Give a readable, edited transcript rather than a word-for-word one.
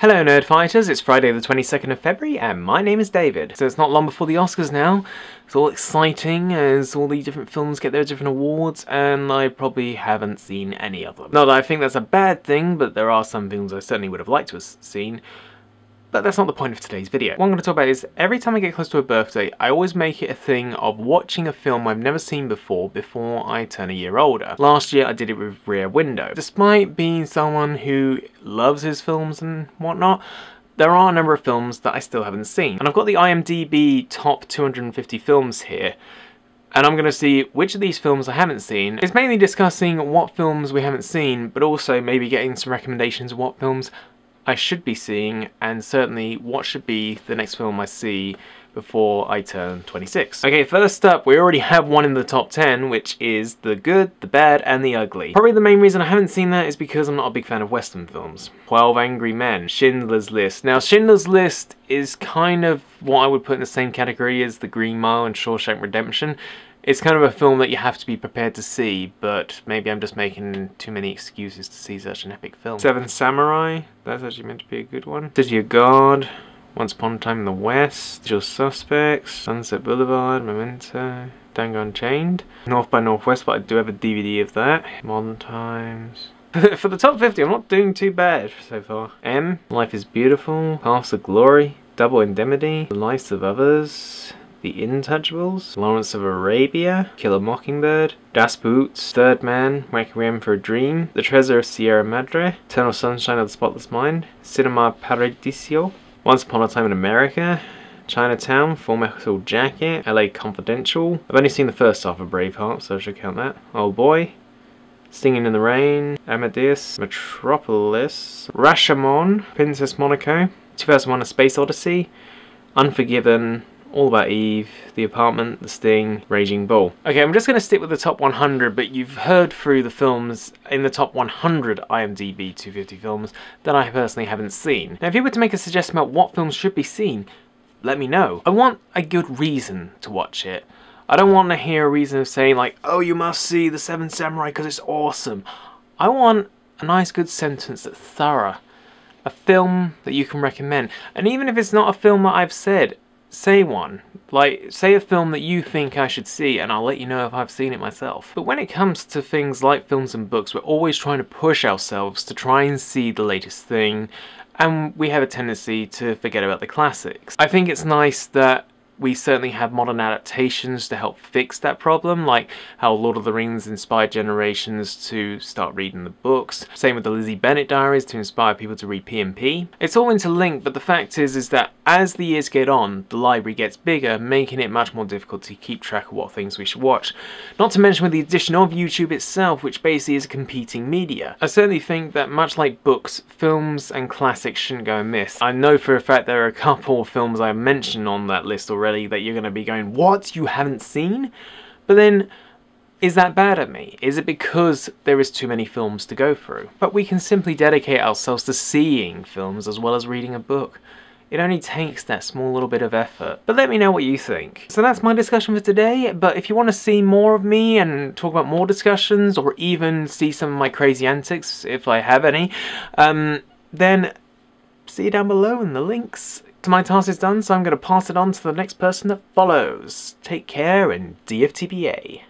Hello Nerdfighters, it's Friday the 22nd of February and my name is David. So it's not long before the Oscars now. It's all exciting as all the different films get their different awards and I probably haven't seen any of them. Not that I think that's a bad thing, but there are some films I certainly would have liked to have seen. But that's not the point of today's video. What I'm going to talk about is, every time I get close to a birthday, I always make it a thing of watching a film I've never seen before I turn a year older. Last year I did it with Rear Window. Despite being someone who loves his films and whatnot, there are a number of films that I still haven't seen. And I've got the IMDb top 250 films here. And I'm going to see which of these films I haven't seen. It's mainly discussing what films we haven't seen, but also maybe getting some recommendations of what films I should be seeing, and certainly what should be the next film I see before I turn 26. Okay, first up, we already have one in the top 10, which is The Good, The Bad, and The Ugly. Probably the main reason I haven't seen that is because I'm not a big fan of Western films. 12 Angry Men, Schindler's List. Now, Schindler's List is kind of what I would put in the same category as The Green Mile and Shawshank Redemption. It's kind of a film that you have to be prepared to see, but maybe I'm just making too many excuses to see such an epic film. Seven Samurai, that's actually meant to be a good one. City of God, Once Upon a Time in the West, Usual Suspects, Sunset Boulevard, Memento, Django Unchained, North by Northwest, but I do have a DVD of that. Modern Times. For the top 50, I'm not doing too bad so far. M, Life is Beautiful, Paths of Glory, Double Indemnity, The Lives of Others, The Intouchables, Lawrence of Arabia, Kill a Mockingbird, Das Boot, Third Man, Requiem for a Dream, The Treasure of Sierra Madre, Eternal Sunshine of the Spotless Mind, Cinema Paradiso, Once Upon a Time in America, Chinatown, Full Metal Jacket, LA Confidential. I've only seen the first half of Braveheart, so I should count that. Old Boy, Singing in the Rain, Amadeus, Metropolis, Rashomon, Princess Monaco, 2001: A Space Odyssey, Unforgiven, All About Eve, The Apartment, The Sting, Raging Bull. Okay, I'm just going to stick with the top 100, but you've heard through the films in the top 100 IMDb 250 films that I personally haven't seen. Now, if you were to make a suggestion about what films should be seen, let me know. I want a good reason to watch it. I don't want to hear a reason of saying like, oh, you must see The Seven Samurai because it's awesome. I want a nice good sentence that's thorough. A film that you can recommend. And even if it's not a film that I've said, say one. Like, say a film that you think I should see and I'll let you know if I've seen it myself. But when it comes to things like films and books, we're always trying to push ourselves to try and see the latest thing, and we have a tendency to forget about the classics. I think it's nice that we certainly have modern adaptations to help fix that problem, like how Lord of the Rings inspired generations to start reading the books. Same with the Lizzie Bennet diaries to inspire people to read P&P. It's all interlinked, but the fact is that as the years get on, the library gets bigger, making it much more difficult to keep track of what things we should watch. Not to mention with the addition of YouTube itself, which basically is a competing media. I certainly think that much like books, films and classics shouldn't go amiss. I know for a fact there are a couple of films I mentioned on that list already that you're going to be going, what, you haven't seen? But then, is that bad at me? Is it because there is too many films to go through? But we can simply dedicate ourselves to seeing films as well as reading a book. It only takes that small little bit of effort. But let me know what you think. So that's my discussion for today, but if you want to see more of me and talk about more discussions, or even see some of my crazy antics, if I have any, then see down below in the links. So my task is done, so I'm going to pass it on to the next person that follows. Take care and DFTBA.